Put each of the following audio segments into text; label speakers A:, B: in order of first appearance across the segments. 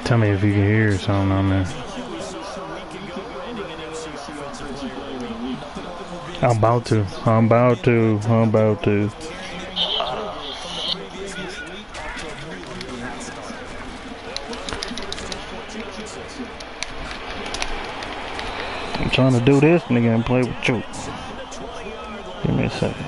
A: Tell me if you can hear something on there. I'm about to. I'm trying to do this, nigga, and play with you. Give me a second.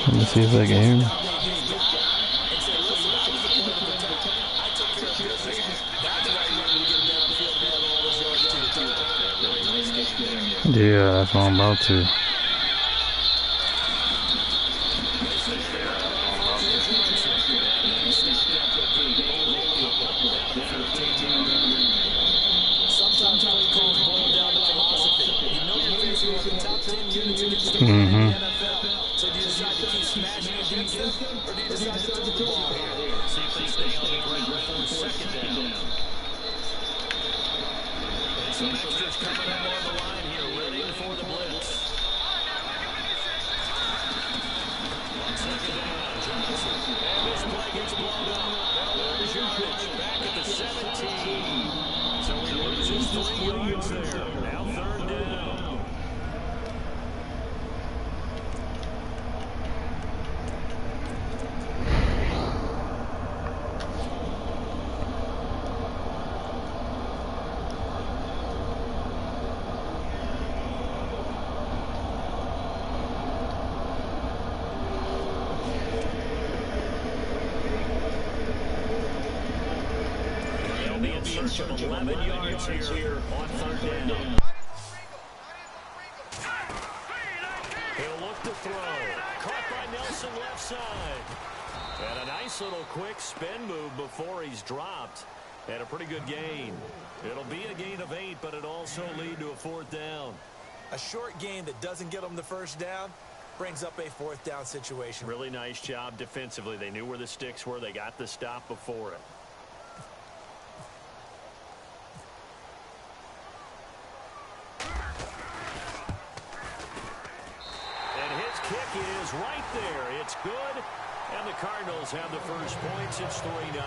A: Let me see if I can hear me. Yeah, that's what I'm about to. Mm-hmm.
B: So do you decide to keep smashing it deep, or do you decide to throw the ball here? See if they stay on the ground before second down. And some extras coming up on the line here, ready for the blitz. On second down, Johnson. And this play gets blown up. They'll lose yardage back at the 17. So he loses 3 yards there. Now third down. Search of 11 yards here on third down. He'll look to throw. Caught by Nelson left side. And a nice little quick spin move before he's dropped. And a pretty good gain. It'll be a gain of 8, but it'll also lead to a fourth down.
C: A short gain that doesn't get them the first down brings up a fourth down situation.
B: Really nice job defensively. They knew where the sticks were. They got the stop before it. Kick is right there. It's good. And the Cardinals have the first points. It's 3-0.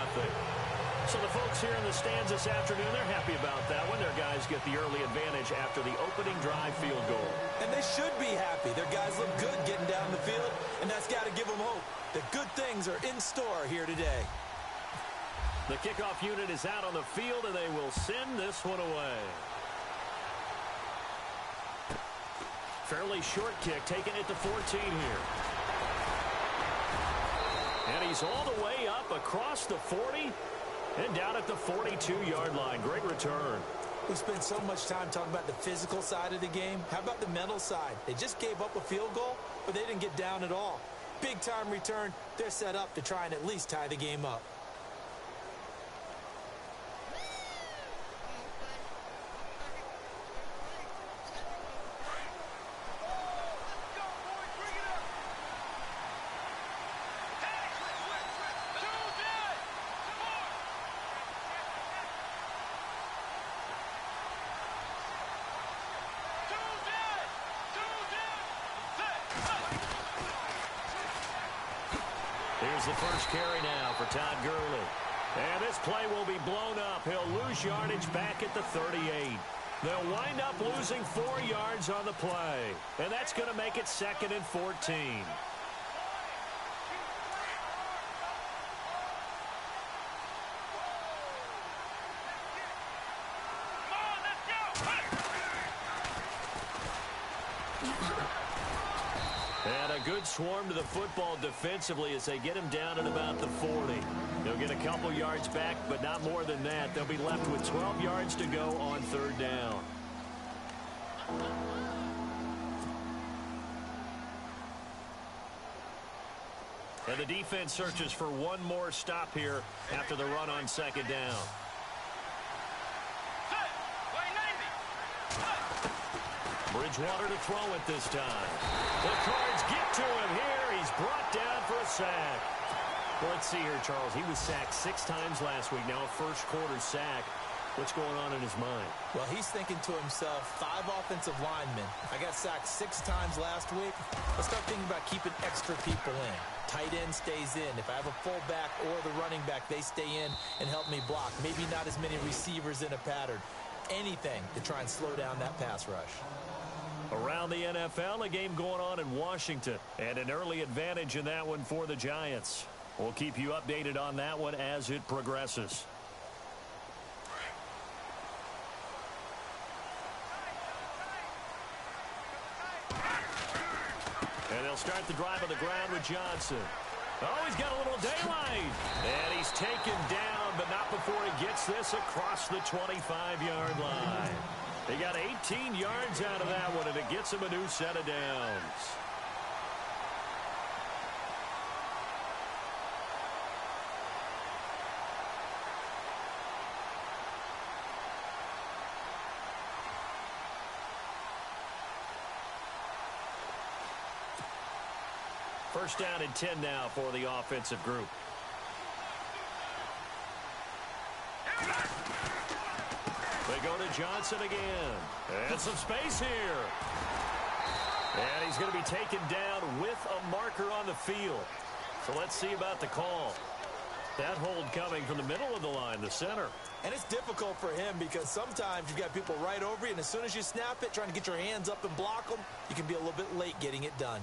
B: So the folks here in the stands this afternoon, they're happy about that one. Their guys get the early advantage after the opening drive field goal.
C: And they should be happy. Their guys look good getting down the field, and that's got to give them hope that good things are in store here today.
B: The kickoff unit is out on the field, and they will send this one away. Fairly short kick, taking it to 14 here. And he's all the way up across the 40 and down at the 42-yard line. Great return.
C: We spent so much time talking about the physical side of the game. How about the mental side? They just gave up a field goal, but they didn't get down at all. Big-time return. They're set up to try and at least tie the game up.
B: Here's the first carry now for Todd Gurley. And this play will be blown up. He'll lose yardage back at the 38. They'll wind up losing 4 yards on the play. And that's going to make it 2nd and 14. And a good swarm to the football defensively as they get him down at about the 40. They'll get a couple yards back, but not more than that. They'll be left with 12 yards to go on third down. And the defense searches for one more stop here after the run on second down. Bridgewater to throw it this time. The Cards get to him here. He's brought down for a sack. Well, let's see here, Charles. He was sacked 6 times last week. Now a first quarter sack. What's going on in his mind?
C: Well, he's thinking to himself, 5 offensive linemen. I got sacked 6 times last week. Let's start thinking about keeping extra people in. Tight end stays in. If I have a fullback or the running back, they stay in and help me block. Maybe not as many receivers in a pattern. Anything to try and slow down that pass rush.
B: Around the NFL, a game going on in Washington, and an early advantage in that one for the Giants. We'll keep you updated on that one as it progresses. And they'll start the drive on the ground with Johnson. Oh, he's got a little daylight. And he's taken down, but not before he gets this across the 25-yard line. They got 18 yards out of that one, and it gets him a new set of downs. First down and 10 now for the offensive group. They go to Johnson again. And some space here. And he's going to be taken down with a marker on the field. So let's see about the call. That hold coming from the middle of the line, the center.
C: And it's difficult for him because sometimes you've got people right over you, and as soon as you snap it, trying to get your hands up and block them, you can be a little bit late getting it done.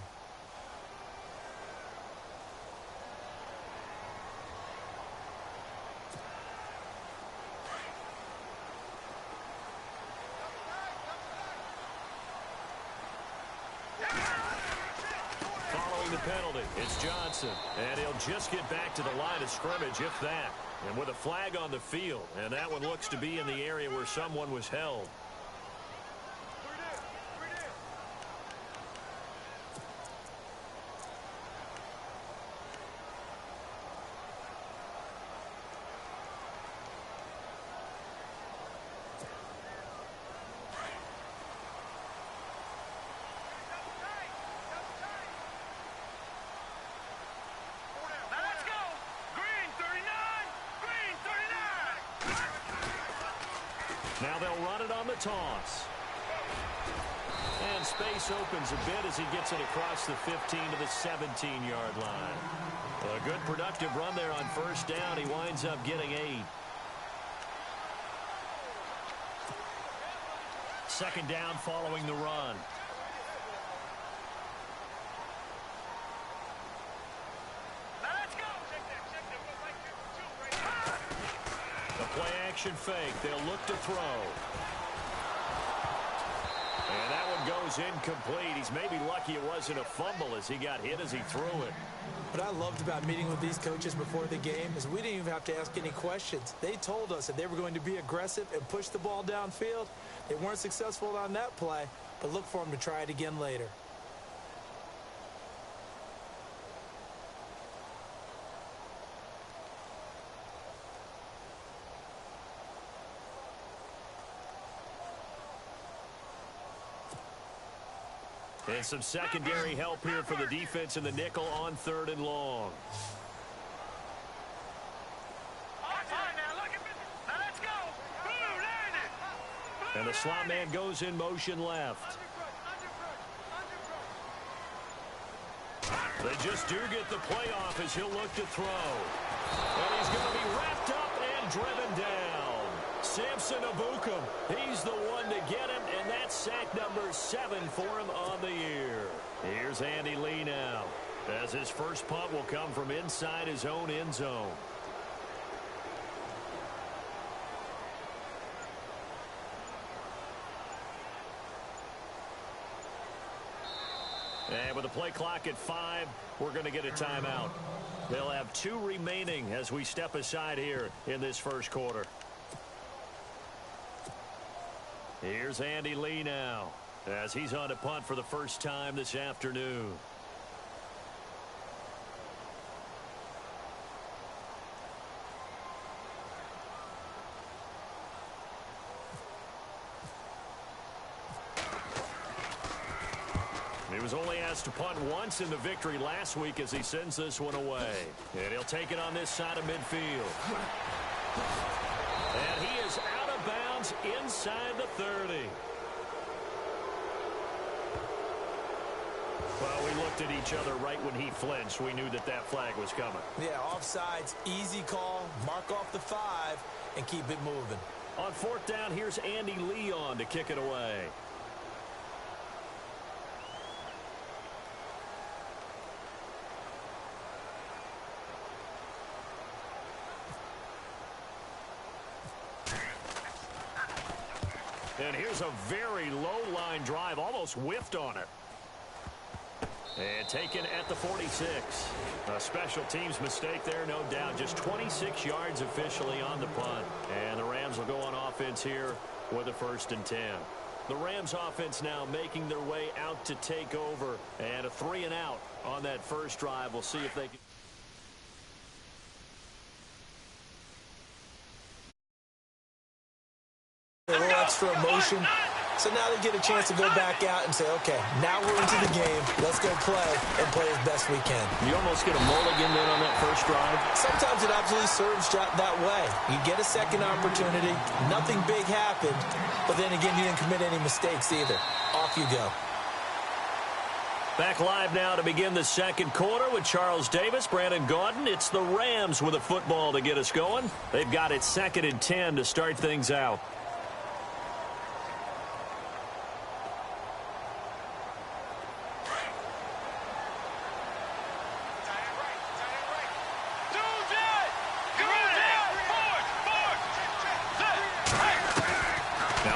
B: The penalty. It's Johnson, and he'll just get back to the line of scrimmage, if that. And with a flag on the field, and that one looks to be in the area where someone was held. Now they'll run it on the toss. And space opens a bit as he gets it across the 15 to the 17-yard line. A good productive run there on first down. He winds up getting 8. Second down following the run. Play-action fake. They'll look to throw. And that one goes incomplete. He's maybe lucky it wasn't a fumble as he got hit as he threw it.
C: What I loved about meeting with these coaches before the game is we didn't even have to ask any questions. They told us that they were going to be aggressive and push the ball downfield. They weren't successful on that play, but look for them to try it again later.
B: And some secondary help here for the defense in the nickel on 3rd and long. And the slot man goes in motion left. They just do get the playoff as he'll look to throw. And he's going to be wrapped up and driven down. Samson Abukum, he's the one to get him, and that's sack number 7 for him on the year. Here's Andy Lee now, as his first punt will come from inside his own end zone. And with the play clock at 5, we're going to get a timeout. They'll have 2 remaining as we step aside here in this first quarter. Here's Andy Lee now, as he's on to punt for the first time this afternoon. He was only asked to punt once in the victory last week as he sends this one away. And he'll take it on this side of midfield. And he is out of Rams inside the 30. Well, we looked at each other right when he flinched. We knew that that flag was coming.
C: Yeah, offsides, easy call. Mark off the 5 and keep it moving.
B: On 4th down, here's Andy Leon to kick it away. And here's a very low-line drive, almost whiffed on it. And taken at the 46. A special teams mistake there, no doubt. Just 26 yards officially on the punt. And the Rams will go on offense here with a 1st and 10. The Rams offense now making their way out to take over. And a 3-and-out on that first drive. We'll see if they can.
C: A little extra emotion. So now they get a chance to go back out and say, okay, now we're into the game. Let's go play and play as best we can.
B: You almost get a mulligan then on that first drive.
C: Sometimes it absolutely serves that way. You get a second opportunity. Nothing big happened. But then again, you didn't commit any mistakes either. Off you go.
B: Back live now to begin the second quarter with Charles Davis, Brandon Gaudin. It's the Rams with a football to get us going. They've got it 2nd and 10 to start things out.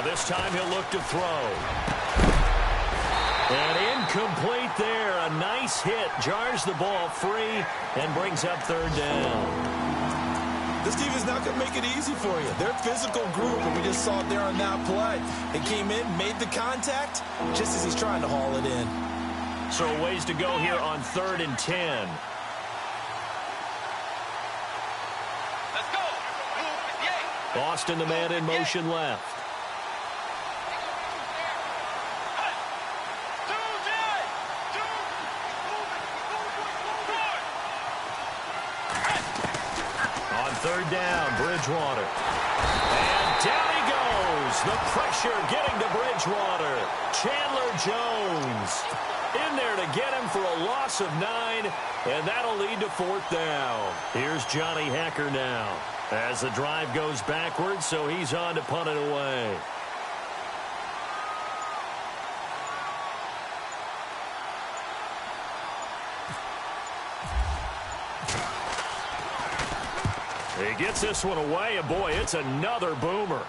B: This time he'll look to throw. And incomplete there. A nice hit. Jars the ball free and brings up 3rd down.
C: This team is not going to make it easy for you. They're a physical group, and we just saw it there on that play. They came in, made the contact, just as he's trying to haul it in.
B: So a ways to go here on 3rd and 10.
D: Let's go.
B: Boston, the man in motion left. On 3rd down, Bridgewater. And down he goes. The pressure getting to Bridgewater. Chandler Jones in there to get him for a loss of 9, and that'll lead to 4th down. Here's Johnny Hecker now as the drive goes backwards, so he's on to punt it away. He gets this one away, and boy, it's another boomer.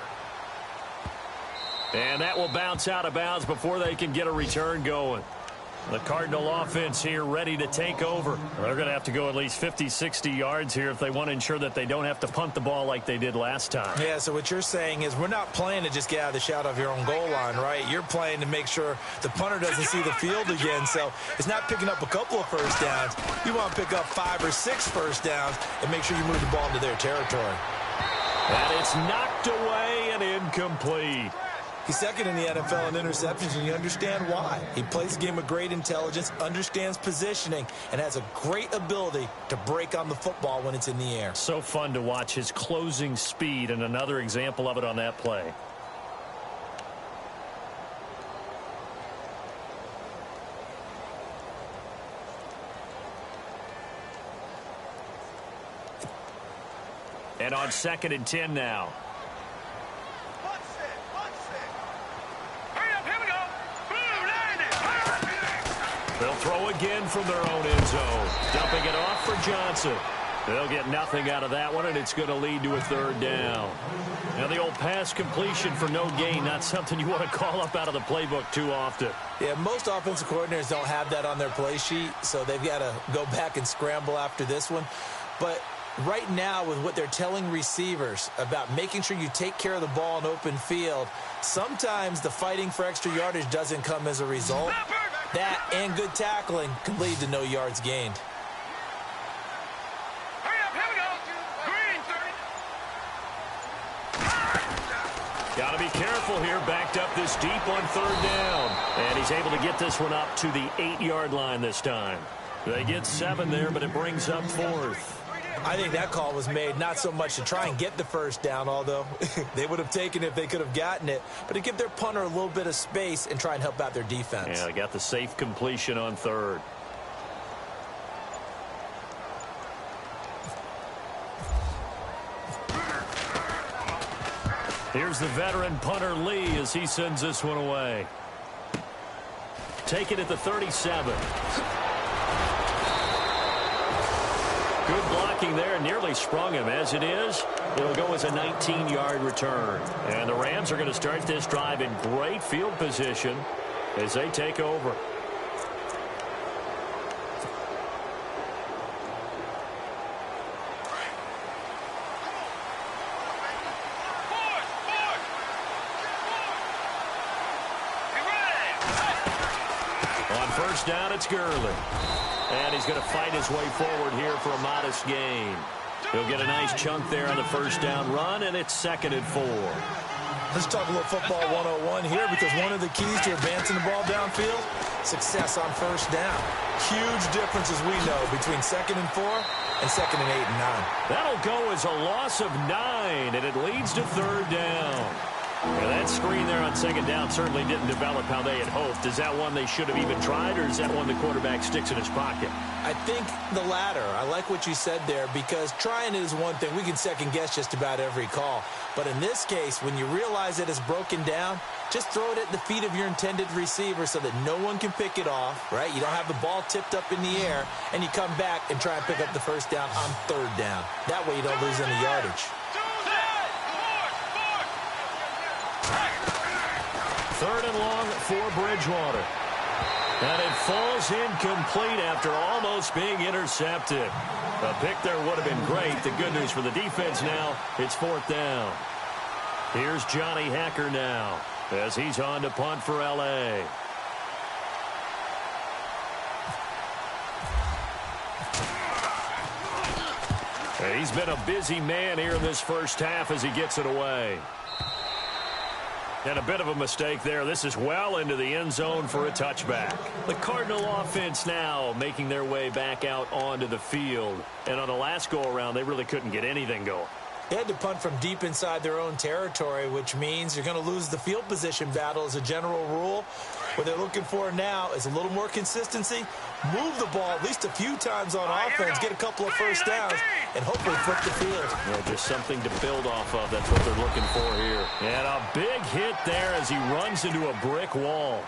B: And that will bounce out of bounds before they can get a return going. The Cardinal offense here ready to take over. They're going to have to go at least 50, 60 yards here if they want to ensure that they don't have to punt the ball like they did last time.
C: Yeah, so what you're saying is we're not playing to just get out of the shadow of your own goal line, right? You're playing to make sure the punter doesn't see the field again. So it's not picking up a couple of first downs. You want to pick up 5 or 6 first downs and make sure you move the ball into their territory.
B: And it's knocked away and incomplete.
C: He's 2nd in the NFL in interceptions, and you understand why. He plays a game of great intelligence, understands positioning, and has a great ability to break on the football when it's in the air.
B: So fun to watch his closing speed, and another example of it on that play. And on 2nd and 10 now. They'll throw again from their own end zone. Dumping it off for Johnson. They'll get nothing out of that one, and it's going to lead to a 3rd down. Now, the old pass completion for no gain, not something you want to call up out of the playbook too often.
C: Yeah, most offensive coordinators don't have that on their play sheet, so they've got to go back and scramble after this one. But right now, with what they're telling receivers about making sure you take care of the ball in open field, sometimes the fighting for extra yardage doesn't come as a result. That and good tackling can lead to no yards gained.
D: Hurry up, here we go. Green, 30.
B: Got to be careful here. Backed up this deep on 3rd down. And he's able to get this one up to the 8-yard line this time. They get 7 there, but it brings up 4th.
C: I think that call was made not so much to try and get the first down, although they would have taken it if they could have gotten it, but to give their punter a little bit of space and try and help out their defense.
B: Yeah, they got the safe completion on third. Here's the veteran punter Lee as he sends this one away. Take it at the 37. Good blocking there, nearly sprung him. As it is, it'll go as a 19-yard return. And the Rams are going to start this drive in great field position as they take over. On first down, it's Gurley. And he's going to fight his way forward here for a modest gain. He'll get a nice chunk there on the first down run, and it's 2nd and 4.
C: Let's talk a little football 101 here, because one of the keys to advancing the ball downfield, success on first down. Huge difference, as we know, between 2nd and 4 and 2nd and 8 and 9.
B: That'll go as a loss of 9, and it leads to 3rd down. Yeah, that screen there on 2nd down certainly didn't develop how they had hoped. Is that one they should have even tried, or is that one the quarterback sticks in his pocket?
C: I think the latter. I like what you said there, because trying it is one thing. We can second-guess just about every call. But in this case, when you realize it is broken down, just throw it at the feet of your intended receiver so that no one can pick it off, right? You don't have the ball tipped up in the air, and you come back and try and pick up the first down on 3rd down. That way you don't lose any yardage.
B: 3rd and long for Bridgewater. And it falls incomplete after almost being intercepted. A pick there would have been great. The good news for the defense now, it's 4th down. Here's Johnny Hacker now as he's on to punt for L.A. And he's been a busy man here in this first half as he gets it away. And a bit of a mistake there. This is well into the end zone for a touchback. The Cardinal offense now making their way back out onto the field. And on the last go-around, they really couldn't get anything going.
C: They had to punt from deep inside their own territory, which means you're going to lose the field position battle as a general rule. What they're looking for now is a little more consistency, move the ball at least a few times on offense, get a couple of first downs, and hopefully flip the field.
B: Yeah, just something to build off of. That's what they're looking for here. And a big hit there as he runs into a brick wall.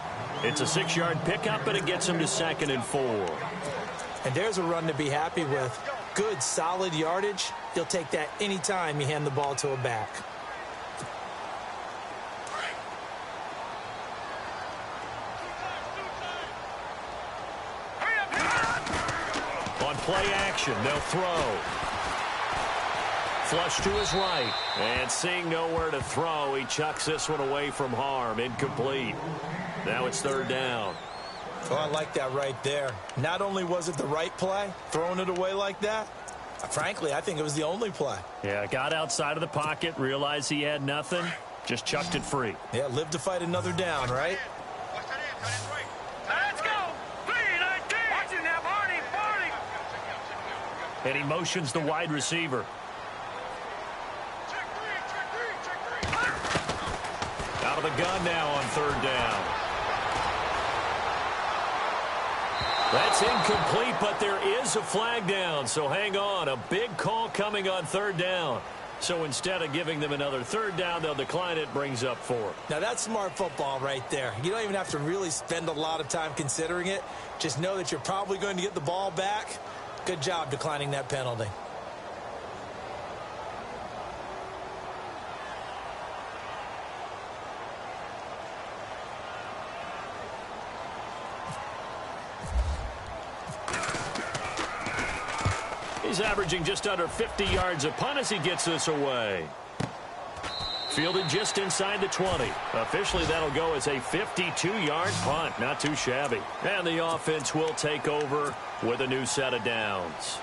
B: It's a 6-yard pickup, but it gets him to 2nd and 4.
C: And there's a run to be happy with. Good, solid yardage. You'll take that anytime you hand the ball to a back.
B: On play action, they'll throw. Flush to his right. And seeing nowhere to throw, he chucks this one away from harm. Incomplete. Now it's 3rd down.
C: Oh, I like that right there. Not only was it the right play, throwing it away like that, frankly, I think it was the only play.
B: Yeah, got outside of the pocket, realized he had nothing, just chucked it free.
C: Yeah, live to fight another down, right?
D: Let's go. 3-19. Watch it now, Barney.
B: And he motions the wide receiver. Out of the gun now on 3rd down. That's incomplete, but there is a flag down, so hang on. A big call coming on 3rd down. So instead of giving them another 3rd down, they'll decline it, brings up 4.
C: Now, that's smart football right there. You don't even have to really spend a lot of time considering it. Just know that you're probably going to get the ball back. Good job declining that penalty.
B: He's averaging just under 50 yards a punt as he gets this away. Fielded just inside the 20. Officially, that'll go as a 52-yard punt. Not too shabby. And the offense will take over with a new set of downs.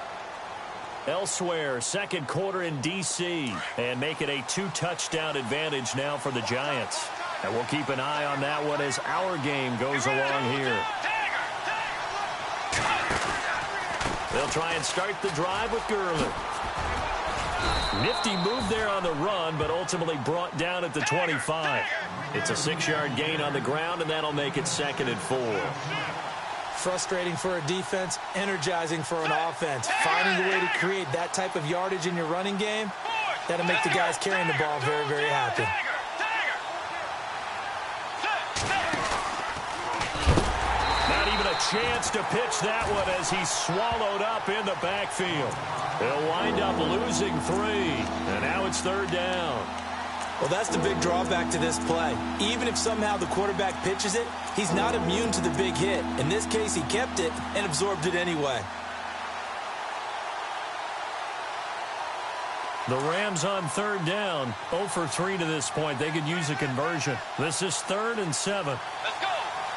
B: Elsewhere, 2nd quarter in D.C. and make it a 2-touchdown advantage now for the Giants. And we'll keep an eye on that one as our game goes along here. They'll try and start the drive with Gurley. Nifty move there on the run, but ultimately brought down at the 25. It's a 6-yard gain on the ground, and that'll make it 2nd and 4.
C: Frustrating for a defense, energizing for an offense. Finding a way to create that type of yardage in your running game, that'll make the guys carrying the ball very, very happy.
B: Not even a chance to pitch that one as he's swallowed up in the backfield. They'll wind up losing 3, and now it's 3rd down.
C: Well, that's the big drawback to this play. Even if somehow the quarterback pitches it, he's not immune to the big hit. In this case, he kept it and absorbed it anyway.
B: The Rams on 3rd down, 0 for 3 to this point. They could use a conversion. This is 3rd and 7.
D: Let's go.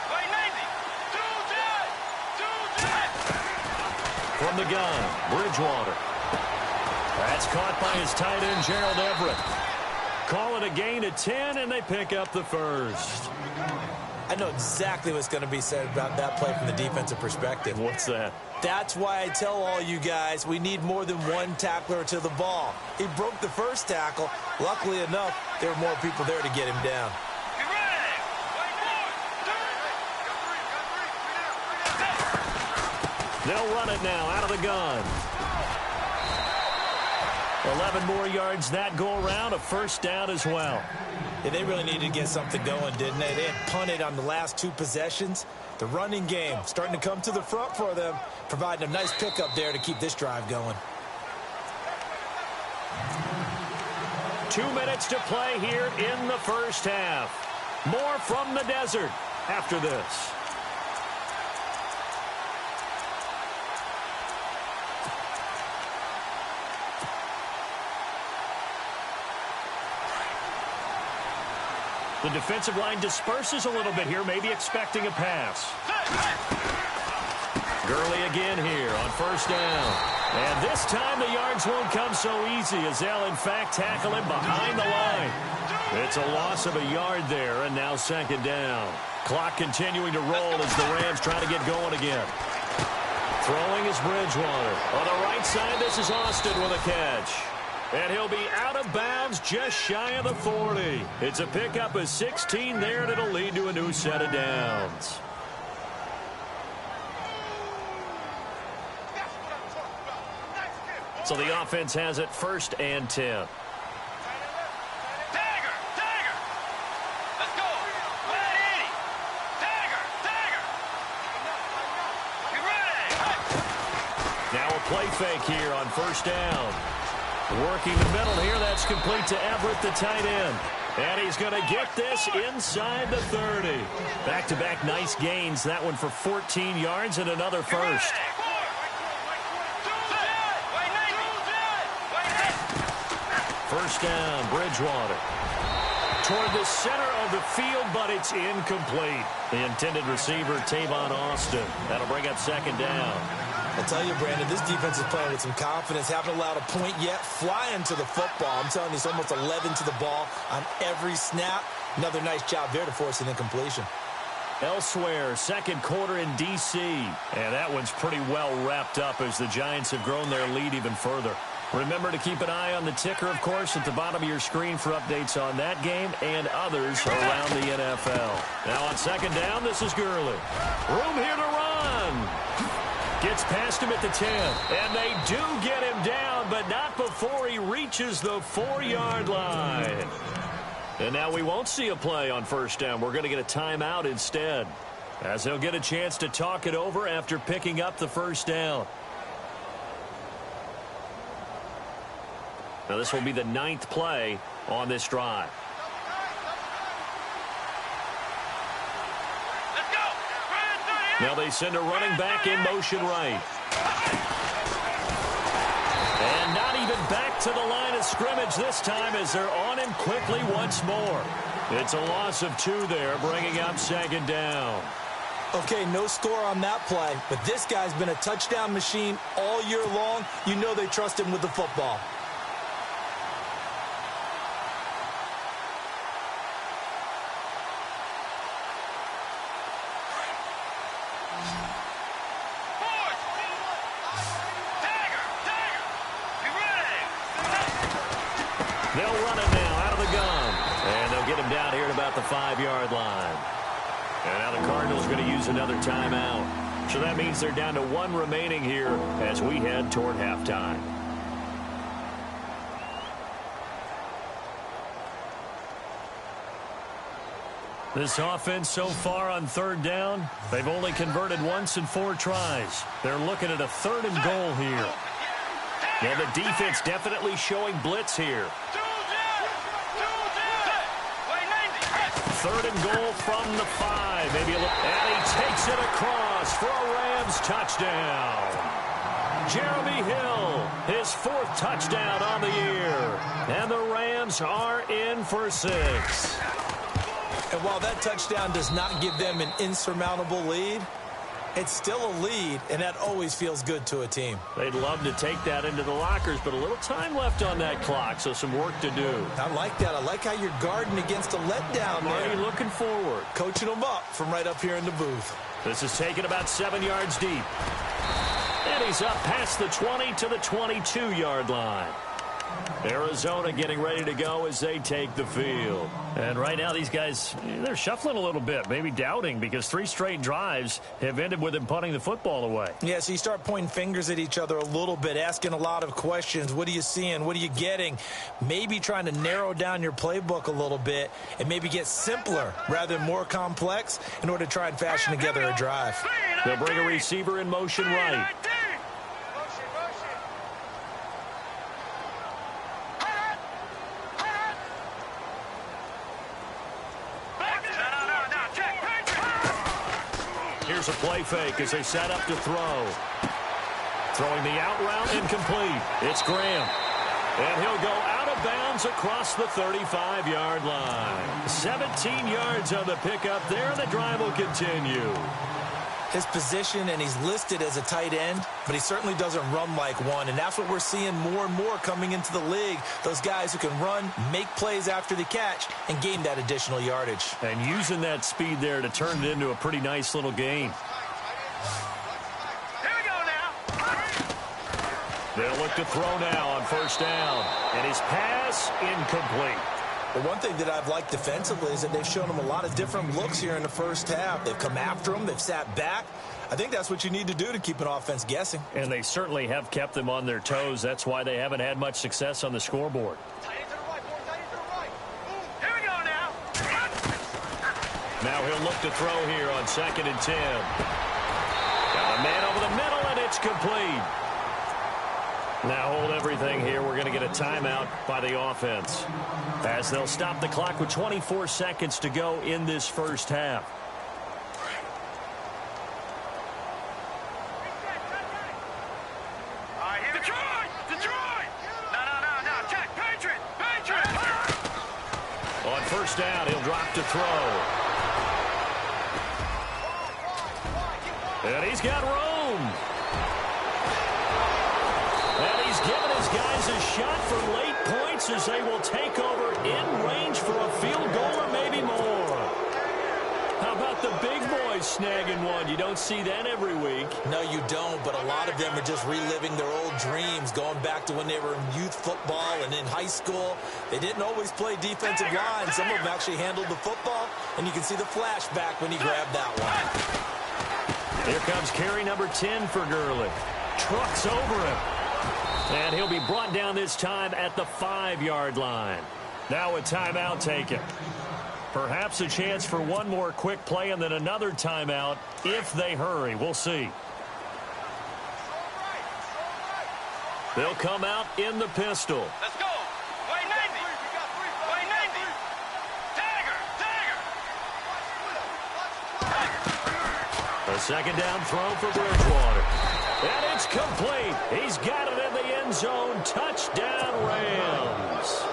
D: Right, Navy. 2-10.
B: From the gun, Bridgewater. That's caught by his tight end, Gerald Everett. Call it a gain of 10, and they pick up the first.
C: I know exactly what's going to be said about that play from the defensive perspective.
B: What's that?
C: That's why I tell all you guys we need more than one tackler to the ball. He broke the first tackle. Luckily enough, there were more people there to get him down.
D: Get ready. Wait for it.
B: They'll run it now out of the gun. 11 more yards that go around, a first down as well.
C: Yeah, they really needed to get something going, didn't they? They had punted on the last 2 possessions. The running game starting to come to the front for them, providing a nice pickup there to keep this drive going.
B: 2 minutes to play here in the first half. More from the desert after this. The defensive line disperses a little bit here, maybe expecting a pass. Gurley again here on first down. And this time the yards won't come so easy as they'll, in fact, tackle him behind the line. It's a loss of a yard there, and now 2nd down. Clock continuing to roll as the Rams try to get going again. Throwing is Bridgewater. On the right side, this is Austin with a catch. And he'll be out of bounds just shy of the 40. It's a pickup of 16 there, and it'll lead to a new set of downs. So the offense has it 1st and 10.
D: Dagger. Let's go. Right, Eddie. Dagger. Get ready.
B: Now a play fake here on first down. Working the middle here, that's complete to Everett, the tight end. And he's going to get this inside the 30. Back-to-back nice gains. That one for 14 yards and another first. First down, Bridgewater. Toward the center of the field, but it's incomplete. The intended receiver, Tavon Austin. That'll bring up 2nd down.
C: I'll tell you, Brandon, this defense is playing with some confidence. Haven't allowed a point yet. Flying to the football. I'm telling you, it's almost 11 to the ball on every snap. Another nice job there to force an incompletion.
B: Elsewhere, 2nd quarter in D.C. And that one's pretty well wrapped up as the Giants have grown their lead even further. Remember to keep an eye on the ticker, of course, at the bottom of your screen for updates on that game and others around the NFL. Now on 2nd down, this is Gurley. Room here to run. Gets past him at the 10. And they do get him down, but not before he reaches the 4-yard line. And now we won't see a play on first down. We're going to get a timeout instead, as they'll get a chance to talk it over after picking up the first down. Now this will be the 9th play on this drive.
D: Let's go.
B: Now they send a running back in motion right. And not even back to the line of scrimmage this time as they're on him quickly once more. It's a loss of 2 there, bringing up 2nd down.
C: Okay, no score on that play, but this guy's been a touchdown machine all year long. You know they trust him with the football.
B: They'll run it now out of the gun. And they'll get him down here at about the 5-yard line. And now the Cardinals are going to use another timeout. So that means they're down to 1 remaining here as we head toward halftime. This offense so far on 3rd down, they've only converted once in 4 tries. They're looking at a 3rd and goal here. And the defense definitely showing blitz here. 3rd and goal from the 5. Maybe a little, and he takes it across for a Rams touchdown. Jeremy Hill, his 4th touchdown on the year. And the Rams are in for 6.
C: And while that touchdown does not give them an insurmountable lead, it's still a lead, and that always feels good to a team.
B: They'd love to take that into the lockers, but a little time left on that clock, so some work to do.
C: I like that. I like how you're guarding against a letdown there.
B: Already looking forward.
C: Coaching them up from right up here in the booth.
B: This is taken about 7 yards deep. And he's up past the 20 to the 22-yard line. Arizona getting ready to go as they take the field. And right now these guys, they're shuffling a little bit, maybe doubting, because 3 straight drives have ended with them punting the football away.
C: Yeah, so you start pointing fingers at each other a little bit, asking a lot of questions. What are you seeing? What are you getting? Maybe trying to narrow down your playbook a little bit and maybe get simpler rather than more complex in order to try and fashion together a drive.
B: They'll bring a receiver in motion right. Here's a play fake as they set up to throw. Throwing the out route incomplete. It's Graham. And he'll go out of bounds across the 35-yard line. 17 yards on the pickup there, and the drive will continue.
C: His position, and he's listed as a tight end, but he certainly doesn't run like one, and that's what we're seeing more and more coming into the league. Those guys who can run, make plays after the catch, and gain that additional yardage.
B: And using that speed there to turn it into a pretty nice little game.
D: Here we go now.
B: They'll look to throw now on 1st down, and his pass incomplete.
C: But one thing that I've liked defensively is that they've shown him a lot of different looks here in the 1st half. They've come after him. They've sat back. I think that's what you need to do to keep an offense guessing.
B: And they certainly have kept them on their toes. That's why they haven't had much success on the scoreboard.
D: Tight end to the right, boy. Tight end to the right. Here we go now.
B: Now he'll look to throw here on 2nd and 10. Got a man over the middle, and it's complete. Now hold everything here. We're going to get a timeout by the offense, as they'll stop the clock with 24 seconds to go in this 1st half.
D: All right, here Detroit! Detroit! No. Check. Patriot! Patriot!
B: On 1st down, he'll drop to throw. And he's got room. And he's given his guys a shot for late points as they will take over in range for a field goal or maybe more. How about the big boys snagging one? You don't see that every week.
C: No, you don't, but a lot of them are just reliving their old dreams, going back to when they were in youth football and in high school. They didn't always play defensive line. Some of them actually handled the football, and you can see the flashback when he grabbed that one.
B: Here comes carry number 10 for Gurley. Trucks over him. And he'll be brought down this time at the 5-yard line. Now a timeout taken. Perhaps a chance for one more quick play and then another timeout if they hurry. We'll see. They'll come out in the pistol.
D: Let's go. Way 90. Way 90. Dagger.
B: A 2nd down throw for Bridgewater. And it's complete. He's got it in the end zone. Touchdown, Rams.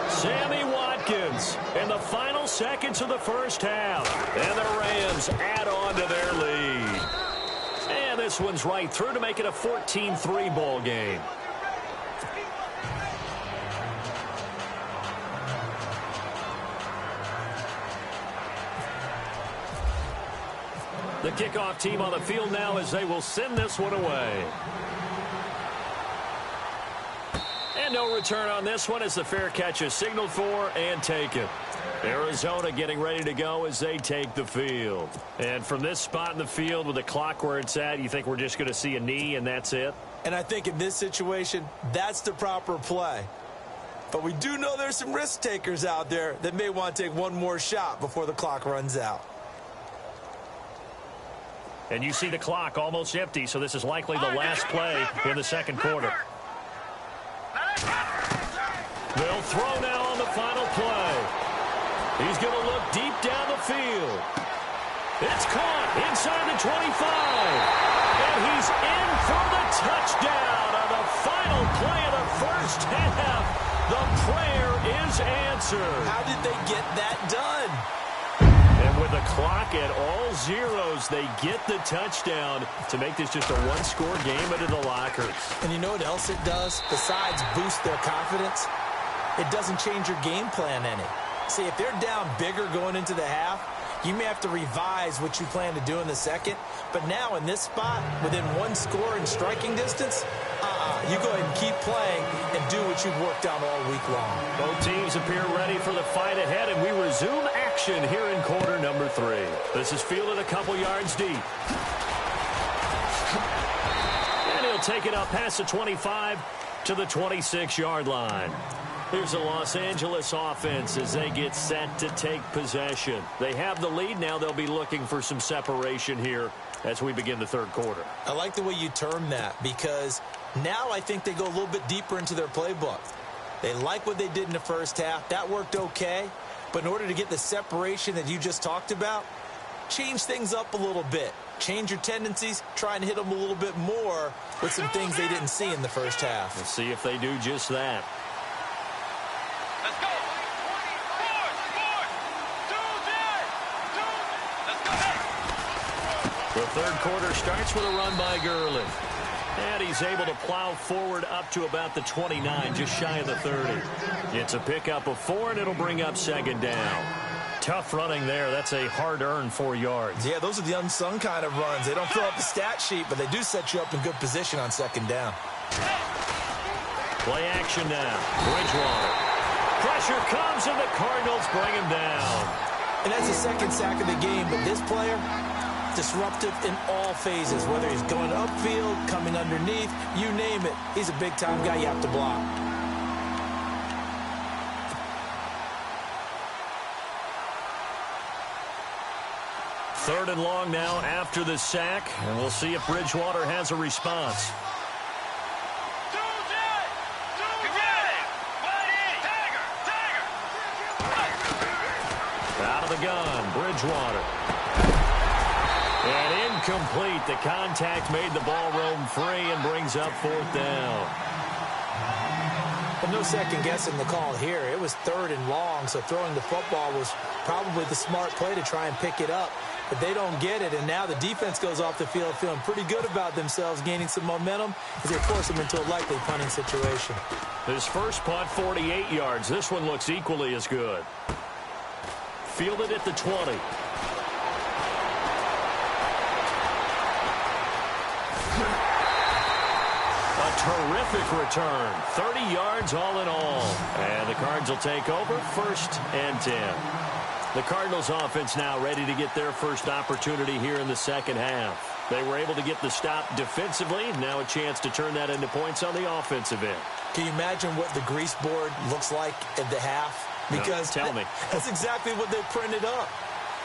B: Sammy Watkins in the final seconds of the 1st half. And the Rams add on to their lead. And this one's right through to make it a 14-3 ball game. The kickoff team on the field now as they will send this one away. And no return on this one as the fair catch is signaled for and taken. Arizona getting ready to go as they take the field. And from this spot in the field with the clock where it's at, you think we're just going to see a knee and that's it?
C: And I think in this situation, that's the proper play. But we do know there's some risk takers out there that may want to take one more shot before the clock runs out.
B: And you see the clock almost empty, so this is likely the last play in the second quarter. They'll throw now on the final play. He's going to look deep down the field. It's caught inside the 25. And he's in for the touchdown on the final play of the first half. The prayer is answered.
C: How did they get that done?
B: And with the clock at all zeros, they get the touchdown to make this just a one-score game into the lockers.
C: And you know what else it does? Besides boost their confidence, it doesn't change your game plan any. See, if they're down bigger going into the half, you may have to revise what you plan to do in the second. But now in this spot, within one score in striking distance, you go ahead and keep playing and do what you've worked on all week long.
B: Both teams appear ready for the fight ahead, and we resume action here in quarter number 3. This is fielded a couple yards deep. And he'll take it up past the 25 to the 26-yard line. Here's the Los Angeles offense as they get set to take possession. They have the lead. Now they'll be looking for some separation here as we begin the third quarter.
C: I like the way you term that because now I think they go a little bit deeper into their playbook. They like what they did in the first half. That worked okay. But in order to get the separation that you just talked about, change things up a little bit. Change your tendencies. Try and hit them a little bit more with some things they didn't see in the first half.
B: We'll see if they do just that.
D: Let's go.
B: The third quarter starts with a run by Gurley. And he's able to plow forward up to about the 29, just shy of the 30. It's a pickup of 4, and it'll bring up second down. Tough running there. That's a hard-earned 4 yards.
C: Yeah, those are the unsung kind of runs. They don't fill up the stat sheet, but they do set you up in good position on second down.
B: Play action now. Bridgewater. Pressure comes, and the Cardinals bring him down.
C: And that's the second sack of the game, but this player, disruptive in all phases, whether he's going upfield, coming underneath, you name it. He's a big-time guy you have to block.
B: Third and long now after the sack, and we'll see if Bridgewater has a response. Out of the gun, Bridgewater. And incomplete. The contact made the ball roam free and brings up fourth down.
C: Well, no second guessing the call here. It was third and long, so throwing the football was probably the smart play to try and pick it up. But they don't get it, and now the defense goes off the field feeling pretty good about themselves, gaining some momentum as they force them into a likely punting situation.
B: His first punt, 48 yards. This one looks equally as good. Fielded at the 20. A terrific return. 30 yards all in all. And the Cards will take over, 1st and 10. The Cardinals offense now ready to get their first opportunity here in the second half. They were able to get the stop defensively. Now a chance to turn that into points on the offensive end.
C: Can you imagine what the grease board looks like at the half? Because
B: no, tell me.
C: That's exactly what they printed up.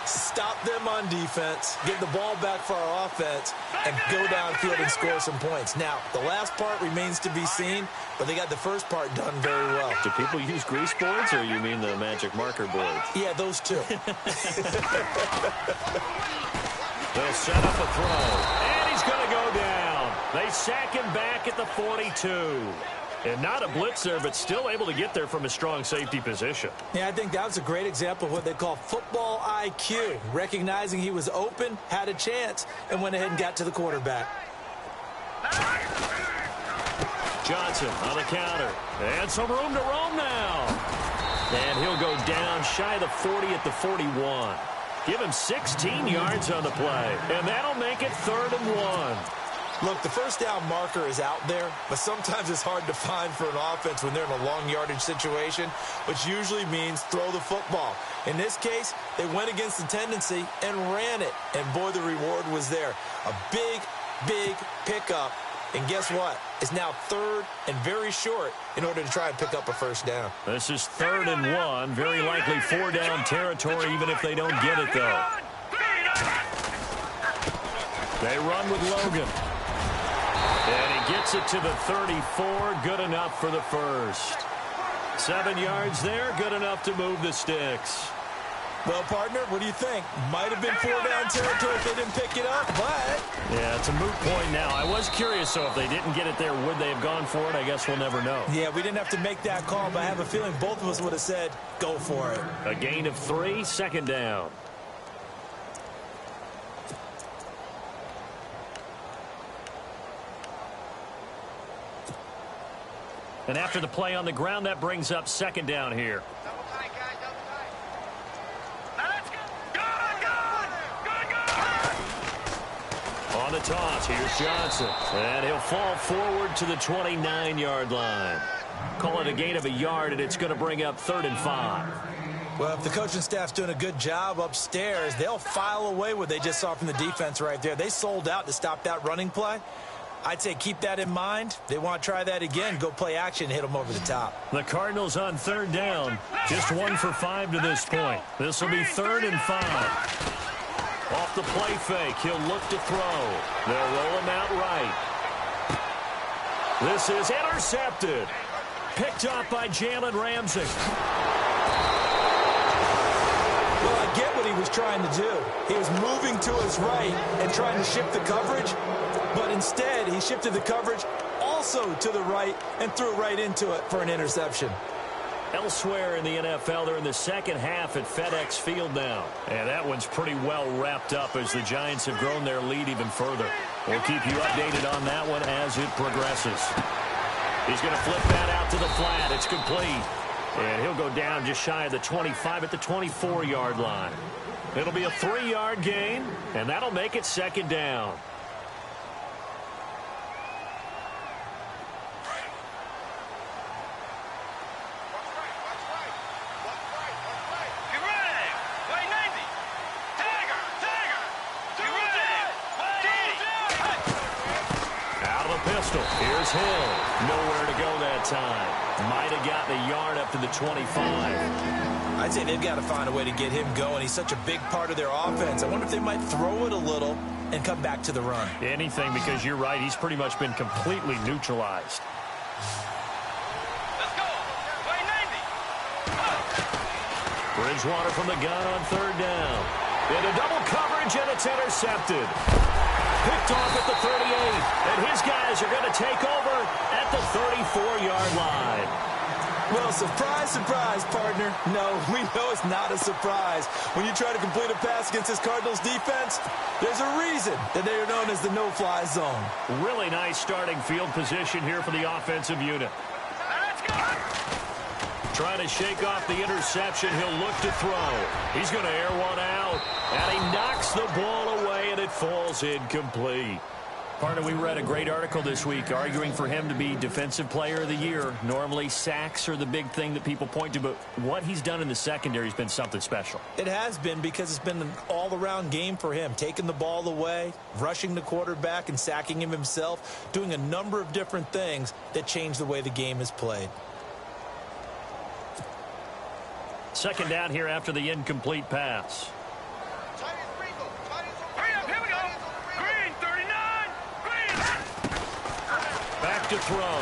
C: Stop them on defense, get the ball back for our offense, and go downfield and score some points. Now, the last part remains to be seen, but they got the first part done very well.
B: Do people use grease boards, or you mean the magic marker boards?
C: Yeah, those two.
B: They'll set up a throw, and he's going to go down. They sack him back at the 42. And not a blitzer, but still able to get there from a strong safety position.
C: Yeah, I think that was a great example of what they call football IQ. Recognizing he was open, had a chance, and went ahead and got to the quarterback.
B: Johnson on the counter. And some room to roam now. And he'll go down shy of the 40 at the 41. Give him 16 yards on the play. And that'll make it 3rd and 1.
C: Look, the first down marker is out there, but sometimes it's hard to find for an offense when they're in a long yardage situation, which usually means throw the football. In this case, they went against the tendency and ran it, and boy, the reward was there. A big, big pickup, and guess what? It's now 3rd and very short in order to try and pick up a first down.
B: This is 3rd and 1, very likely 4-down territory even if they don't get it, though. They run with Logan. And he gets it to the 34, good enough for the first. 7 yards there, good enough to move the sticks.
C: Well, partner, what do you think? Might have been 4-down territory if they didn't pick it up, but...
B: Yeah, it's a moot point now. I was curious, so if they didn't get it there, would they have gone for it? I guess we'll never know.
C: Yeah, we didn't have to make that call, but I have a feeling both of us would have said, go for it.
B: A gain of 3, 2nd down. And after the play on the ground, that brings up 2nd down here.
D: Double tight, guys, double tight. Now let's go. Good.
B: On the toss, here's Johnson. And he'll fall forward to the 29-yard line. Call it a gain of a yard, and it's going to bring up 3rd and 5.
C: Well, if the coaching staff's doing a good job upstairs, they'll file away what they just saw from the defense right there. They sold out to stop that running play. I'd say keep that in mind. They want to try that again, go play action, hit them over the top.
B: The Cardinals on 3rd down. Just 1 for 5 to this point. This will be 3rd and 5. Off the play fake, he'll look to throw. They'll roll him out right. This is intercepted. Picked up by Jalen Ramsey.
C: Well, I get what he was trying to do. He was moving to his right and trying to shift the coverage, but instead he shifted the coverage also to the right and threw right into it for an interception.
B: Elsewhere in the NFL, they're in the second half at FedEx Field now. And that one's pretty well wrapped up as the Giants have grown their lead even further. We'll keep you updated on that one as it progresses. He's going to flip that out to the flat. It's complete. And he'll go down just shy of the 25 at the 24-yard line. It'll be a 3-yard gain, and that'll make it 2nd down. Here's Hill. Nowhere to go that time. Might have gotten a yard up to the 25.
C: I'd say they've got to find a way to get him going. He's such a big part of their offense. I wonder if they might throw it a little and come back to the run.
B: Anything, because you're right. He's pretty much been completely neutralized.
D: Let's go. Play 90.
B: Bridgewater from the gun on 3rd down. Into double coverage, and it's intercepted. Picked off at the 38, and his guys are going to take over at the 34-yard line.
C: Well, surprise, surprise, partner. No, we know it's not a surprise. When you try to complete a pass against this Cardinals defense, there's a reason that they are known as the no-fly zone.
B: Really nice starting field position here for the offensive unit.
D: Let's go.
B: Trying to shake off the interception. He'll look to throw. He's going to air one out, and he knocks the ball away, and it falls incomplete. Partner, we read a great article this week arguing for him to be Defensive Player of the Year. Normally, sacks are the big thing that people point to, but what he's done in the secondary has been something special.
C: It has been, because it's been an all-around game for him, taking the ball away, rushing the quarterback, and sacking him himself, doing a number of different things that change the way the game is played.
B: 2nd down here after the incomplete pass.
D: Hurry up, here we go. Green, 39. Green.
B: Back to throw.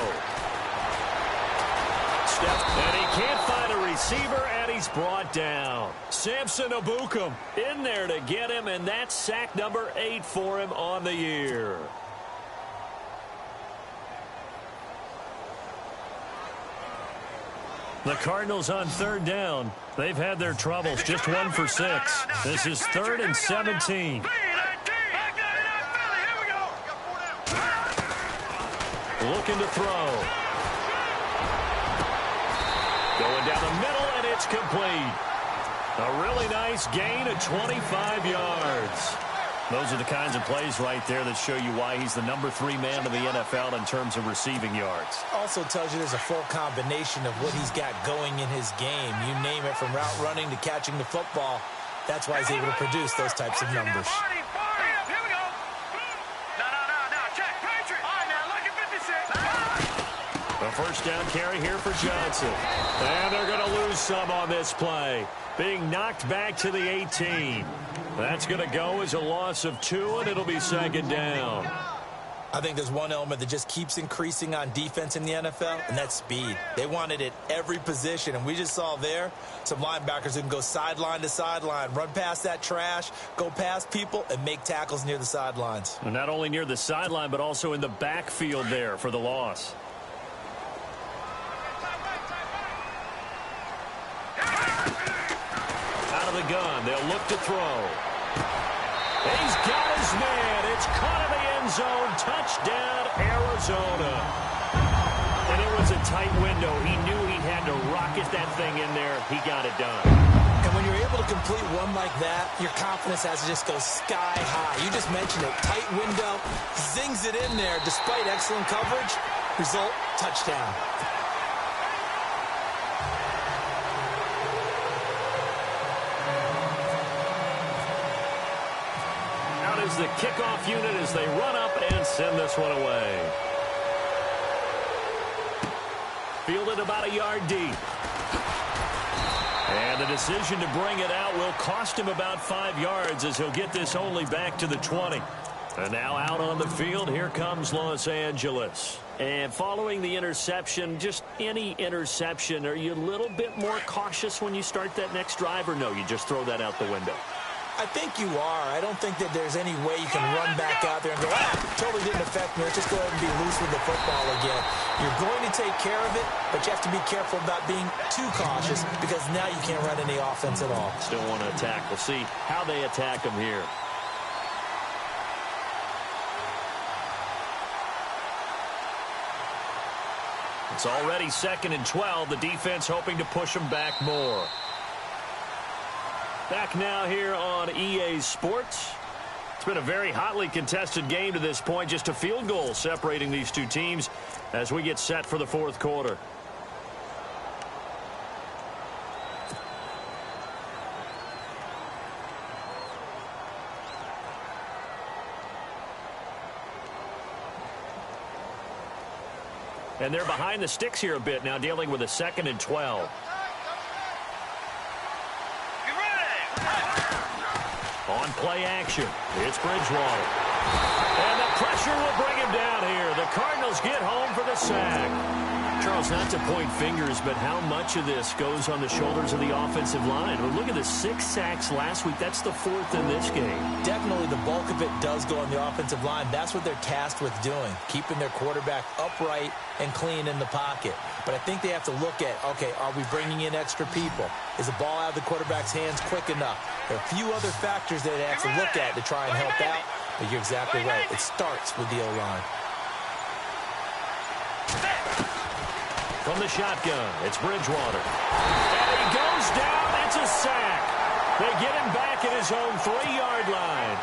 B: Step, and he can't find a receiver, and he's brought down. Samson Abukum in there to get him, and that's sack number 8 for him on the year. The Cardinals on 3rd down. They've had their troubles, just 1 for 6. This is 3rd and 17. Looking to throw. Going down the middle, and it's complete. A really nice gain of 25 yards. Those are the kinds of plays right there that show you why he's the #3 man in the NFL in terms of receiving yards.
C: Also tells you there's a full combination of what he's got going in his game. You name it, from route running to catching the football. That's why he's able to produce those types of numbers.
D: Here we go. No. Check. Patriot. All right, now, look at 56.
B: A first down carry here for Johnson. And they're going to lose some on this play. Being knocked back to the 18. That's going to go as a loss of 2, and it'll be second down.
C: I think there's one element that just keeps increasing on defense in the NFL, and that's speed. They want it at every position, and we just saw there some linebackers who can go sideline to sideline, run past that trash, go past people, and make tackles near the sidelines.
B: And not only near the sideline, but also in the backfield there for the loss. Out of the gun, they'll look to throw. He's got his man. It's caught in the end zone. Touchdown, Arizona. And it was a tight window. He knew he had to rocket that thing in there. He got it done.
C: And when you're able to complete one like that, your confidence has to just go sky high. You just mentioned it. Tight window, zings it in there despite excellent coverage. Result, touchdown.
B: Is the kickoff unit as they run up and send this one away. Fielded about a yard deep. And the decision to bring it out will cost him about 5 yards as he'll get this only back to the 20. And now out on the field, here comes Los Angeles. And following the interception, just any interception, are you a little bit more cautious when you start that next drive, or no, you just throw that out the window?
C: I think you are. I don't think that there's any way you can run back out there and go, totally didn't affect me. Let's just go ahead and be loose with the football again. You're going to take care of it, but you have to be careful about being too cautious because now you can't run any offense at all.
B: Still want to attack. We'll see how they attack him here. It's already 2nd and 12. The defense hoping to push them back more. Back now here on EA Sports. It's been a very hotly contested game to this point. Just a field goal separating these two teams as we get set for the 4th quarter. And they're behind the sticks here a bit now, dealing with a 2nd and 12. On play action, it's Bridgewater. And the pressure will bring him down here. The Cardinals get home for the sack. Charles, not to point fingers, but how much of this goes on the shoulders of the offensive line? I mean, look at the 6 sacks last week. That's the 4th in this game.
C: Definitely the bulk of it does go on the offensive line. That's what they're tasked with doing, keeping their quarterback upright and clean in the pocket. But I think they have to look at, okay, are we bringing in extra people? Is the ball out of the quarterback's hands quick enough? There are a few other factors they have to look at to try and help out. But you're exactly right. It starts with the O-line.
B: From the shotgun, it's Bridgewater. And he goes down. It's a sack. They get him back at his own 3-yard line.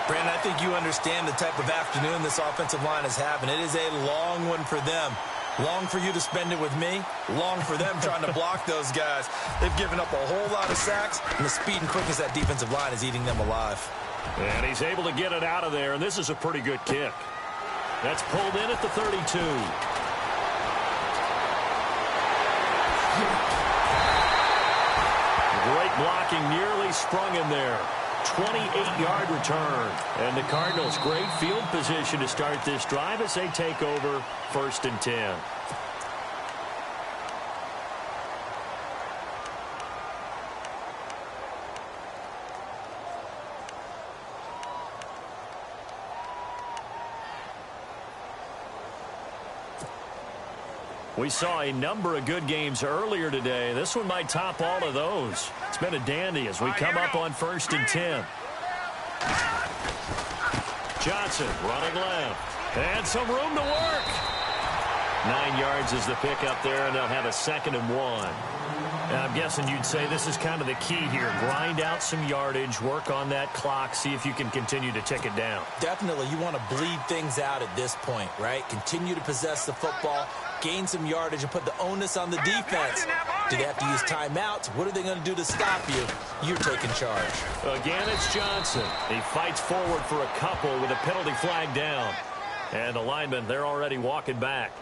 C: Brandon, I think you understand the type of afternoon this offensive line is having. It is a long one for them. Long for you to spend it with me. Long for them trying to block those guys. They've given up a whole lot of sacks, and the speed and quickness of that defensive line is eating them alive.
B: And he's able to get it out of there, and this is a pretty good kick. That's pulled in at the 32. Great blocking, nearly sprung in there. 28-yard return. And the Cardinals, great field position to start this drive as they take over 1st and 10. We saw a number of good games earlier today. This one might top all of those. It's been a dandy as we come up on 1st and 10. Johnson running left. And some room to work. 9 yards is the pickup there, and they'll have a 2nd and 1. And I'm guessing you'd say this is kind of the key here. Grind out some yardage, work on that clock, see if you can continue to tick it down.
C: Definitely, you want to bleed things out at this point, right? Continue to possess the football, gain some yardage, and put the onus on the defense. Do they have to use timeouts? What are they going to do to stop you? You're taking charge.
B: Again, it's Johnson. He fights forward for a couple with a penalty flag down. And the linemen, they're already walking back.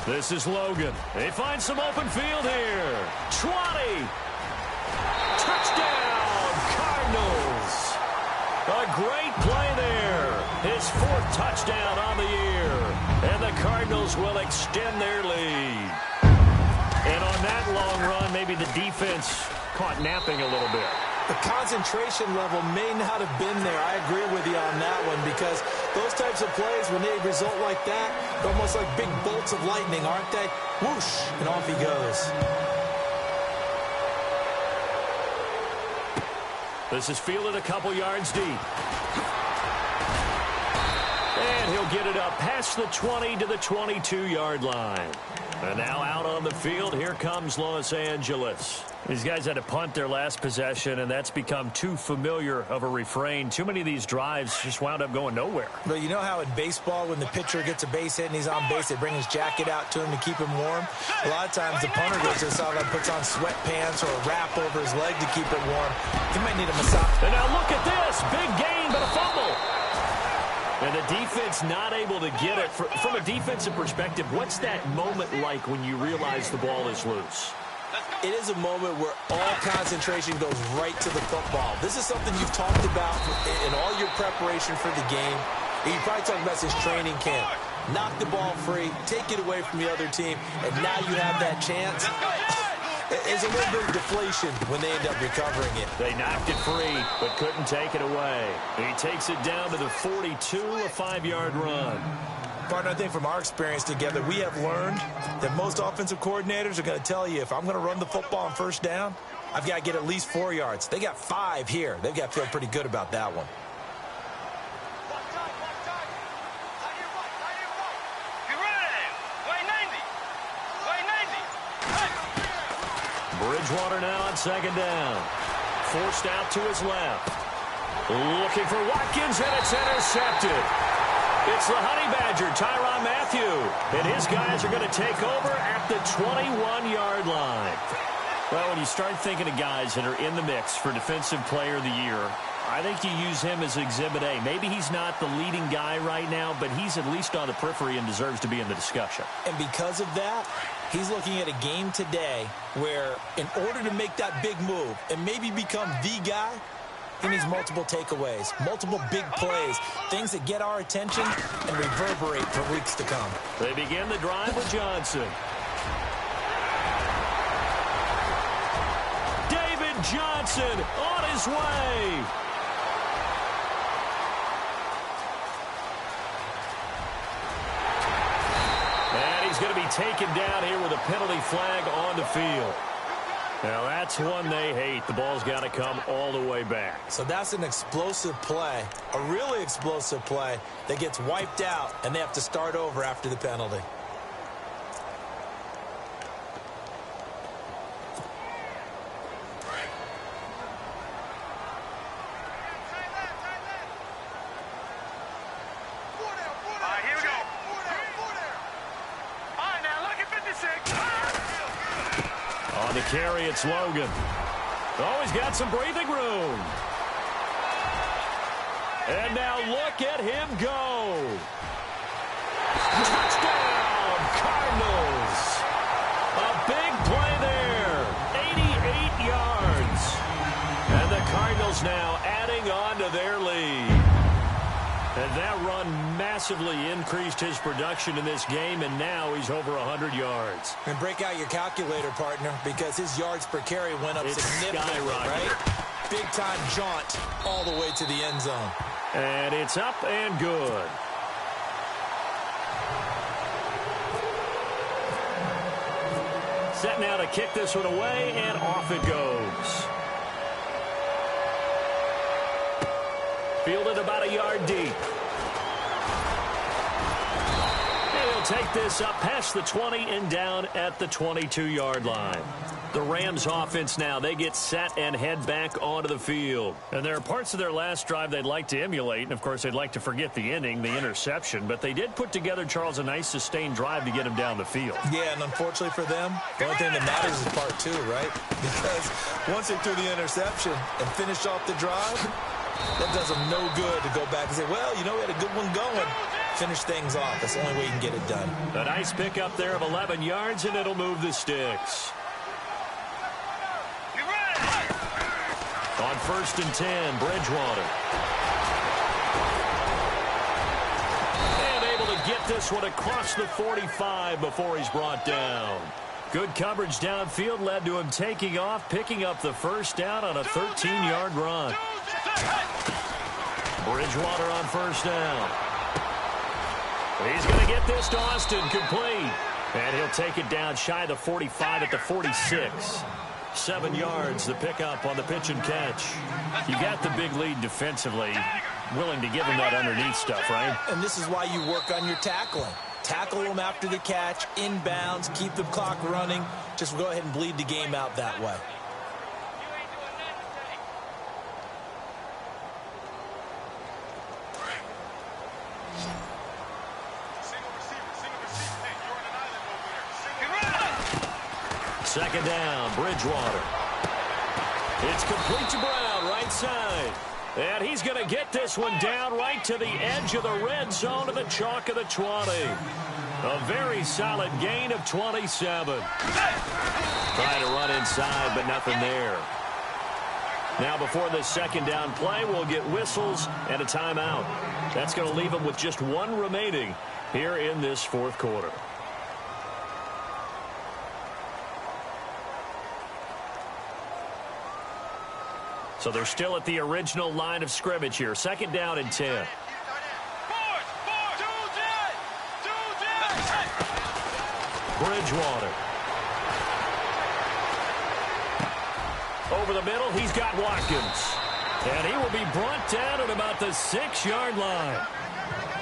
B: This is Logan. They find some open field here. 20. Touchdown, Cardinals. A great play there. His 4th touchdown on the year. And the Cardinals will extend their lead. And on that long run, maybe the defense caught napping a little bit.
C: The concentration level may not have been there. I agree with you on that one, because those types of plays, when they result like that, they're almost like big bolts of lightning, aren't they? Whoosh, and off he goes.
B: This is fielded a couple yards deep. And he'll get it up past the 20 to the 22-yard line. And now out on the field, here comes Los Angeles. These guys had to punt their last possession, and that's become too familiar of a refrain. Too many of these drives just wound up going nowhere.
C: But you know how in baseball, when the pitcher gets a base hit and he's on base, they bring his jacket out to him to keep him warm? A lot of times the punter goes to the sideline, puts on sweatpants or a wrap over his leg to keep it warm. He might need a massage.
B: And now look at this. Big gain, but a fumble. And the defense not able to get it. From a defensive perspective, what's that moment like when you realize the ball is loose?
C: It is a moment where all concentration goes right to the football. This is something you've talked about in all your preparation for the game. And you probably talked about since training camp. Knock the ball free, take it away from the other team, and now you have that chance. It's a little bit of deflation when they end up recovering it.
B: They knocked it free, but couldn't take it away. He takes it down to the 42, a 5-yard run.
C: Partner, I think from our experience together, we have learned that most offensive coordinators are going to tell you, if I'm going to run the football on first down, I've got to get at least 4 yards. They got 5 here. They've got to feel pretty good about that one.
B: Bridgewater now on 2nd down. Forced out to his left. Looking for Watkins, and it's intercepted. It's the Honey Badger, Tyrann Mathieu. And his guys are going to take over at the 21-yard line. Well, when you start thinking of guys that are in the mix for Defensive Player of the Year, I think you use him as Exhibit A. Maybe he's not the leading guy right now, but he's at least on the periphery and deserves to be in the discussion.
C: And because of that, he's looking at a game today where in order to make that big move and maybe become the guy, he needs multiple takeaways, multiple big plays, things that get our attention and reverberate for weeks to come.
B: They begin the drive with Johnson. David Johnson on his way. And he's going to be taken down here with a penalty flag on the field. Now, that's one they hate. The ball's got to come all the way back.
C: So that's an explosive play, a really explosive play that gets wiped out, and they have to start over after the penalty.
B: On the carry, it's Logan. Oh, he's got some breathing room. And now look at him go. Touchdown, Cardinals. A big play there. 88 yards. And the Cardinals now adding on to their lead. And that run massive. massively increased his production in this game, and now he's over 100 yards.
C: And break out your calculator, partner, because his yards per carry went up significantly, right? Big-time jaunt all the way to the end zone.
B: And it's up and good. Set now to kick this one away, and off it goes. Fielded about a yard deep. And he'll take this up past the 20 and down at the 22-yard line. The Rams offense now, they get set and head back onto the field. And there are parts of their last drive they'd like to emulate, and of course they'd like to forget the ending, the interception, but they did put together, Charles, a nice sustained drive to get him down the field.
C: Yeah, and unfortunately for them, the only thing that matters is part two, right? Because once they threw the interception and finished off the drive, that does them no good to go back and say, well, you know, we had a good one going. Finish things off. That's the only way you can get it done.
B: A nice pickup there of 11 yards, and it'll move the sticks. On 1st and 10, Bridgewater. And able to get this one across the 45 before he's brought down. Good coverage downfield led to him taking off, picking up the first down on a 13-yard run. Bridgewater on 1st down. He's going to get this to Austin, complete. And he'll take it down shy of the 45 at the 46. 7 yards, the pickup on the pitch and catch. You got the big lead defensively. Willing to give him that underneath stuff, right?
C: And this is why you work on your tackling. Tackle them after the catch, inbounds, keep the clock running. Just go ahead and bleed the game out that way.
B: Second down, Bridgewater. It's complete to Brown, right side. And he's going to get this one down right to the edge of the red zone to the chalk of the 20. A very solid gain of 27. Trying to run inside, but nothing there. Now before this second down play, we'll get whistles and a timeout. That's going to leave them with just one remaining here in this fourth quarter. So they're still at the original line of scrimmage here. Second down and 10. Bridgewater. Over the middle, he's got Watkins. And he will be brought down at about the 6-yard line.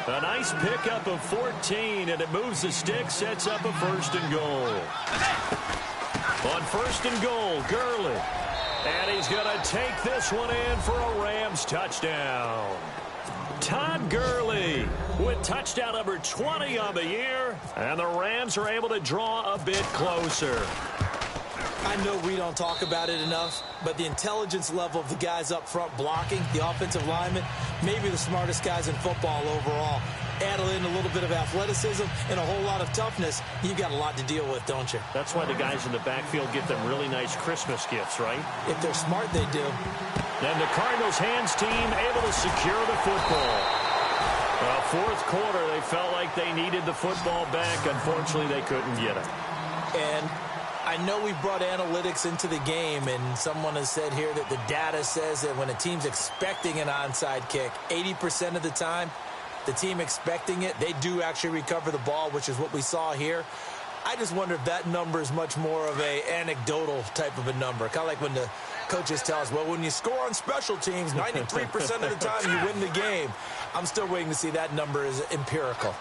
B: A nice pickup of 14, and it moves the stick, sets up a 1st and goal. On 1st and goal, Gurley. And he's going to take this one in for a Rams touchdown. Todd Gurley with touchdown number 20 on the year. And the Rams are able to draw a bit closer.
C: I know we don't talk about it enough, but the intelligence level of the guys up front blocking, the offensive linemen, maybe the smartest guys in football overall. Add in a little bit of athleticism and a whole lot of toughness, you've got a lot to deal with, don't you?
B: That's why the guys in the backfield get them really nice Christmas gifts, right?
C: If they're smart, they do.
B: And the Cardinals' hands team able to secure the football. Fourth quarter, they felt like they needed the football back. Unfortunately, they couldn't get it.
C: And I know we brought analytics into the game, and someone has said here that the data says that when a team's expecting an onside kick, 80% of the time, the team expecting it, they do actually recover the ball, which is what we saw here. I just wonder if that number is much more of a anecdotal type of a number. Kind of like when the coaches tell us, well, when you score on special teams, 93% of the time you win the game. I'm still waiting to see that number is empirical.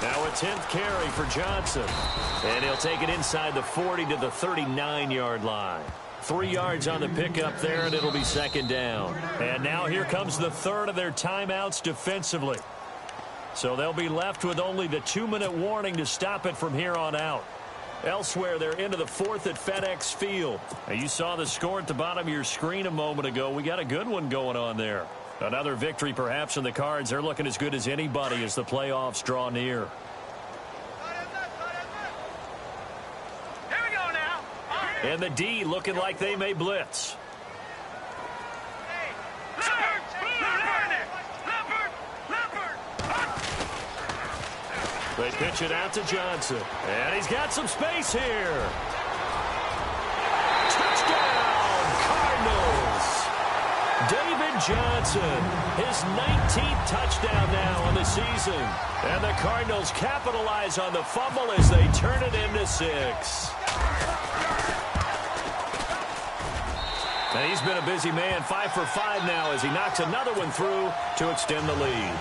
B: Now a 10th carry for Johnson. And he'll take it inside the 40 to the 39-yard line. 3 yards on the pickup there, and it'll be second down. And now here comes the third of their timeouts defensively. So they'll be left with only the 2-minute warning to stop it from here on out. Elsewhere, they're into the fourth at FedEx Field. Now, you saw the score at the bottom of your screen a moment ago. We got a good one going on there. Another victory perhaps in the cards. They're looking as good as anybody as the playoffs draw near.
D: Here we
B: And the D looking like they may blitz. They pitch it out to Johnson. And he's got some space here. Touchdown, Cardinals. David Johnson, his 19th touchdown now on the season. And the Cardinals capitalize on the fumble as they turn it into 6. And he's been a busy man, 5 for 5 now as he knocks another one through to extend the lead.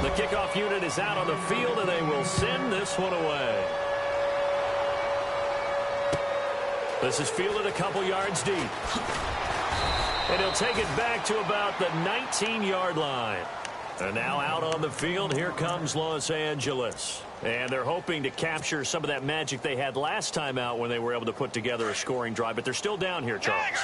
B: The kickoff unit is out on the field, and they will send this one away. This is fielded a couple yards deep. And he'll take it back to about the 19-yard line. And now out on the field, here comes Los Angeles. And they're hoping to capture some of that magic they had last time out when they were able to put together a scoring drive. But they're still down here, Charles.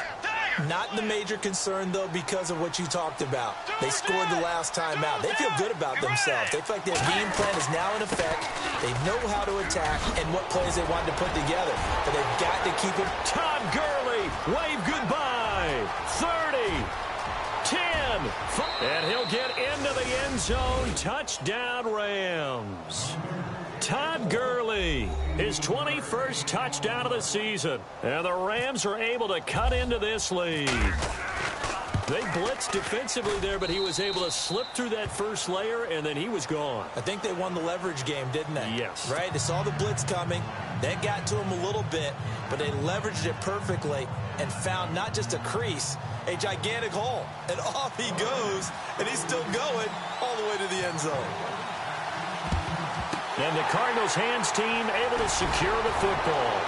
C: Not the major concern, though, because of what you talked about. They scored the last time out. They feel good about themselves. They feel like their game plan is now in effect. They know how to attack and what plays they wanted to put together. But they've got to keep it.
B: Todd Gurley, wave goodbye. 30. 10. And he'll get into the end zone. Touchdown, Rams. Todd Gurley, his 21st touchdown of the season. And the Rams are able to cut into this lead. They blitzed defensively there, but he was able to slip through that first layer, and then he was gone.
C: I think they won the leverage game, didn't they?
B: Yes.
C: Right? They saw the blitz coming. That got to him a little bit, but they leveraged it perfectly and found not just a crease, a gigantic hole. And off he goes, and he's still going all the way to the end zone.
B: And the Cardinals' hands team able to secure the football.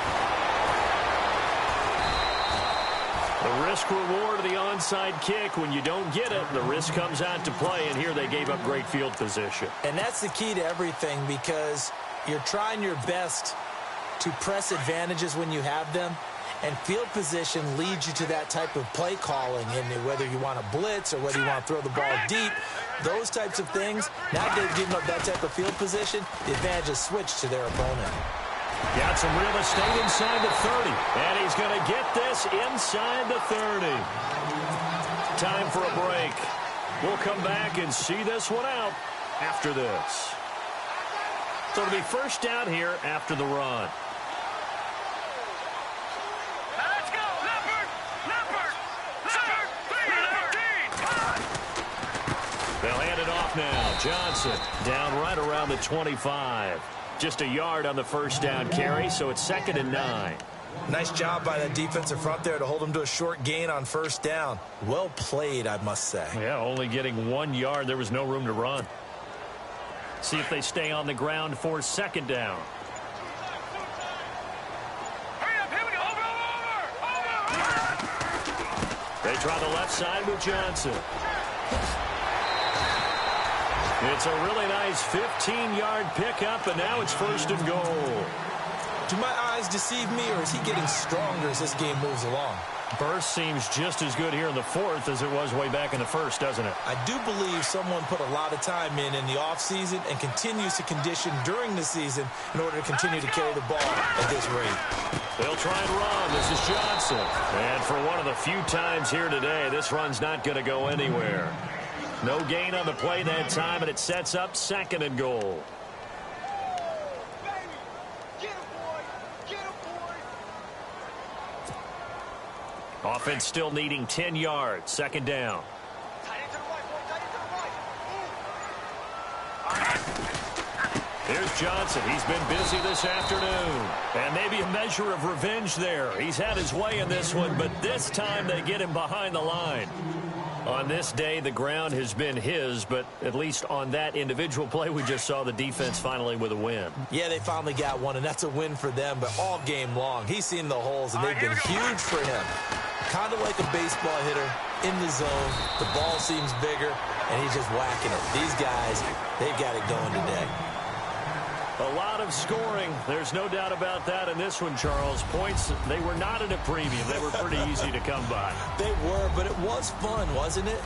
B: The risk reward of the onside kick. When you don't get it, the risk comes out to play, and here they gave up great field position.
C: And that's the key to everything, because you're trying your best to press advantages when you have them, and field position leads you to that type of play calling. And whether you want to blitz or whether you want to throw the ball deep, those types of things, now they've given up that type of field position, the advantage is switched to their opponent.
B: Got some real estate inside the 30, and he's going to get this inside the 30. Time for a break. We'll come back and see this one out after this. So it'll be first down here after the run.
D: Let's go, Leopard! Leopard!
B: They'll hand it off now. Johnson down right around the 25. Just a yard on the first down carry, so it's 2nd and 9.
C: Nice job by that defensive front there to hold him to a short gain on first down. Well played, I must say.
B: Yeah, only getting 1 yard. There was no room to run. See if they stay on the ground for 2nd down.
D: Hurry up, here we go. Over!
B: They try the left side with Johnson. It's a really nice 15-yard pickup, and now it's 1st and goal.
C: Do my eyes deceive me, or is he getting stronger as this game moves along?
B: Burst seems just as good here in the 4th as it was way back in the 1st, doesn't it?
C: I do believe someone put a lot of time in the offseason and continues to condition during the season in order to continue to carry the ball at this rate.
B: They'll try and run. This is Johnson. And for one of the few times here today, this run's not going to go anywhere. No gain on the play that time, and it sets up 2nd and goal. Offense still needing 10 yards. 2nd down. Here's Johnson. He's been busy this afternoon. And maybe a measure of revenge there. He's had his way in this one, but this time they get him behind the line. On this day, the ground has been his, but at least on that individual play, we just saw the defense finally with a win.
C: Yeah, they finally got one, and that's a win for them, but all game long, he's seen the holes, and they've been huge for him. Kind of like a baseball hitter in the zone. The ball seems bigger, and he's just whacking it. These guys, they've got it going today.
B: A lot of scoring. There's no doubt about that in this one, Charles. Points, they were not at a premium. They were pretty easy to come by.
C: They were, but it was fun, wasn't it?